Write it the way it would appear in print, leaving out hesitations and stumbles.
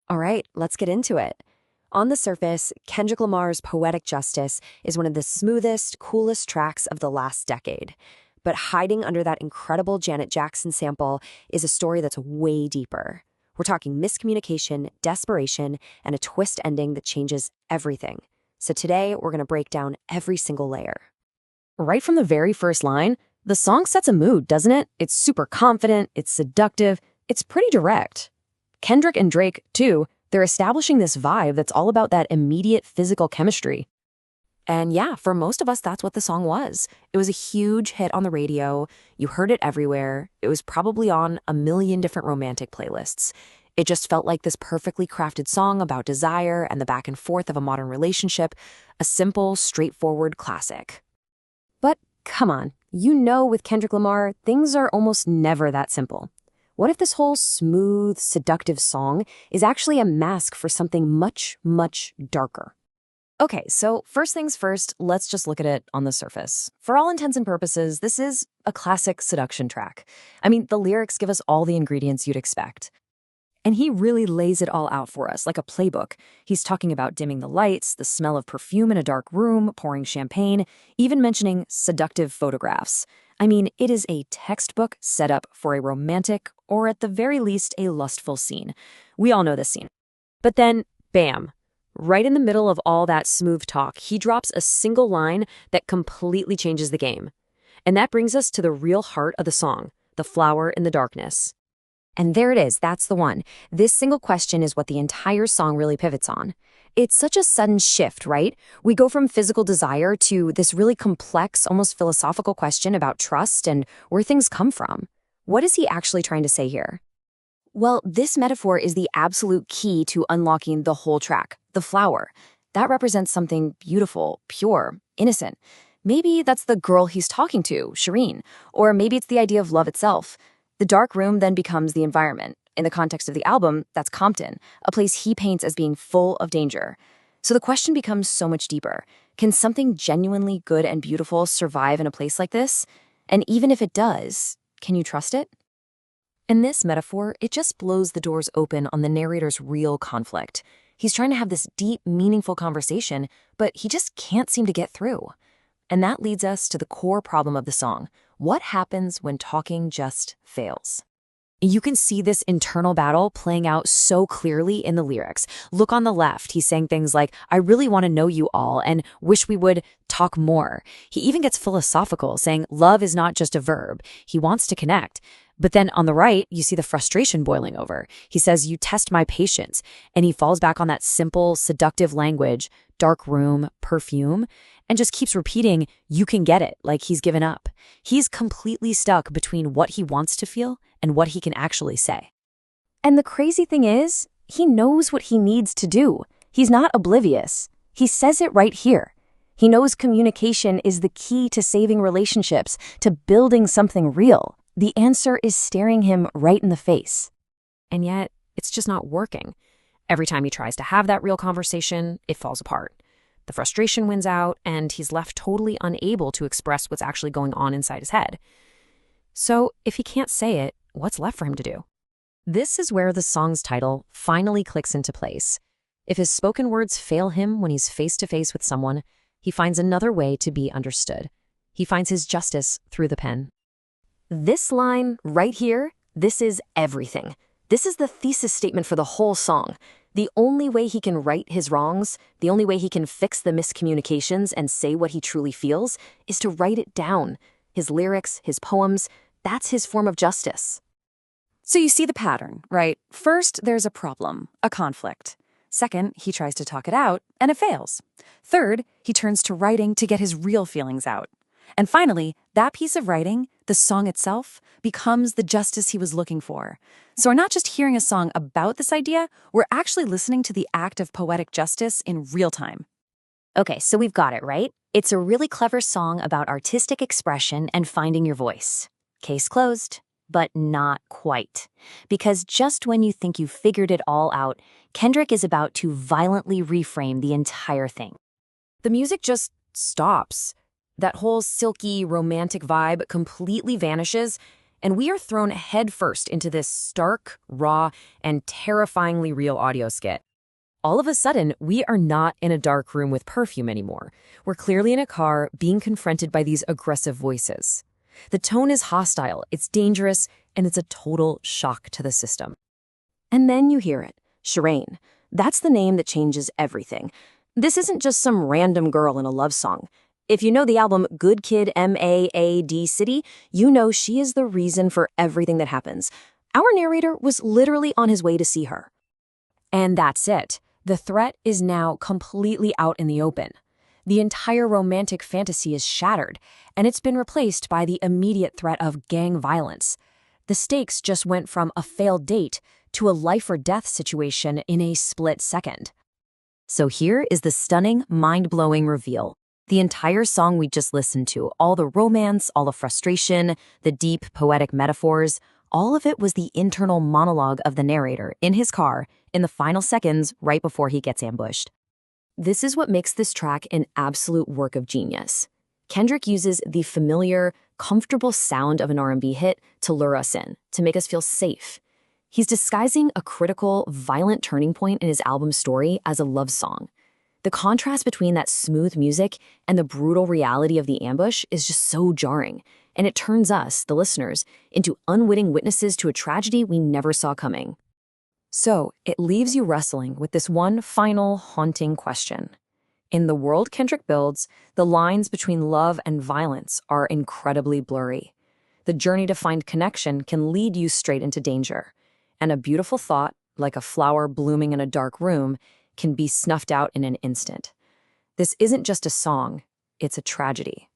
All right, let's get into it. On the surface, Kendrick Lamar's Poetic Justice is one of the smoothest, coolest tracks of the last decade. But hiding under that incredible Janet Jackson sample is a story that's way deeper. We're talking miscommunication, desperation, and a twist ending that changes everything. So today, we're going to break down every single layer. Right from the very first line, the song sets a mood, doesn't it? It's super confident, it's seductive, it's pretty direct. Kendrick and Drake, too, they're establishing this vibe that's all about that immediate physical chemistry. And yeah, for most of us, that's what the song was. It was a huge hit on the radio. You heard it everywhere. It was probably on a million different romantic playlists. It just felt like this perfectly crafted song about desire and the back and forth of a modern relationship, a simple, straightforward classic. But come on, with Kendrick Lamar, things are almost never that simple. What if this whole smooth, seductive song is actually a mask for something much, much darker? Okay, so first things first, let's just look at it on the surface. For all intents and purposes, this is a classic seduction track. I mean, the lyrics give us all the ingredients you'd expect. And he really lays it all out for us, like a playbook. He's talking about dimming the lights, the smell of perfume in a dark room, pouring champagne, even mentioning seductive photographs. I mean, it is a textbook setup for a romantic, or at the very least, a lustful scene. We all know this scene. But then, bam, right in the middle of all that smooth talk, he drops a single line that completely changes the game. And that brings us to the real heart of the song, the flower in the darkness. And there it is, that's the one. This single question is what the entire song really pivots on. It's such a sudden shift, right? We go from physical desire to this really complex, almost philosophical question about trust and where things come from. What is he actually trying to say here? Well, this metaphor is the absolute key to unlocking the whole track, the flower. That represents something beautiful, pure, innocent. Maybe that's the girl he's talking to, Shireen, or maybe it's the idea of love itself. The dark room then becomes the environment. In the context of the album, that's Compton, a place he paints as being full of danger. So the question becomes so much deeper. Can something genuinely good and beautiful survive in a place like this? And even if it does, can you trust it? In this metaphor, it just blows the doors open on the narrator's real conflict. He's trying to have this deep, meaningful conversation, but he just can't seem to get through. And that leads us to the core problem of the song. What happens when talking just fails? You can see this internal battle playing out so clearly in the lyrics. Look on the left, he's saying things like, I really want to know you all and wish we would talk more. He even gets philosophical, saying love is not just a verb. He wants to connect. But then on the right, you see the frustration boiling over. He says, you test my patience. And he falls back on that simple, seductive language, dark room, perfume, and just keeps repeating, you can get it, like he's given up. He's completely stuck between what he wants to feel and what he can actually say. And the crazy thing is, he knows what he needs to do. He's not oblivious. He says it right here. He knows communication is the key to saving relationships, to building something real. The answer is staring him right in the face. And yet, it's just not working. Every time he tries to have that real conversation, it falls apart. The frustration wins out, and he's left totally unable to express what's actually going on inside his head. So, if he can't say it, what's left for him to do? This is where the song's title finally clicks into place. If his spoken words fail him when he's face to face with someone, he finds another way to be understood. He finds his justice through the pen. This line right here, this is everything. This is the thesis statement for the whole song. The only way he can right his wrongs, the only way he can fix the miscommunications and say what he truly feels, is to write it down. His lyrics, his poems, that's his form of justice. So you see the pattern, right? First, there's a problem, a conflict. Second, he tries to talk it out, and it fails. Third, he turns to writing to get his real feelings out. And finally, that piece of writing, the song itself, becomes the justice he was looking for. So we're not just hearing a song about this idea, we're actually listening to the act of poetic justice in real time. Okay, so we've got it, right? It's a really clever song about artistic expression and finding your voice. Case closed, but not quite. Because just when you think you've figured it all out, Kendrick is about to violently reframe the entire thing. The music just stops. That whole silky, romantic vibe completely vanishes, and we are thrown headfirst into this stark, raw, and terrifyingly real audio skit. All of a sudden, we are not in a dark room with perfume anymore. We're clearly in a car being confronted by these aggressive voices. The tone is hostile, it's dangerous, and it's a total shock to the system. And then you hear it, Shireen. That's the name that changes everything. This isn't just some random girl in a love song. If you know the album Good Kid M.A.A.D. City, you know she is the reason for everything that happens. Our narrator was literally on his way to see her. And that's it. The threat is now completely out in the open. The entire romantic fantasy is shattered, and it's been replaced by the immediate threat of gang violence. The stakes just went from a failed date to a life-or-death situation in a split second. So here is the stunning, mind-blowing reveal. The entire song we just listened to, all the romance, all the frustration, the deep, poetic metaphors, all of it was the internal monologue of the narrator in his car in the final seconds right before he gets ambushed. This is what makes this track an absolute work of genius. Kendrick uses the familiar, comfortable sound of an R&B hit to lure us in, to make us feel safe. He's disguising a critical, violent turning point in his album story as a love song. The contrast between that smooth music and the brutal reality of the ambush is just so jarring, and it turns us, the listeners, into unwitting witnesses to a tragedy we never saw coming. So, it leaves you wrestling with this one final, haunting question. In the world Kendrick builds, the lines between love and violence are incredibly blurry. The journey to find connection can lead you straight into danger. And a beautiful thought, like a flower blooming in a dark room, can be snuffed out in an instant. This isn't just a song, it's a tragedy.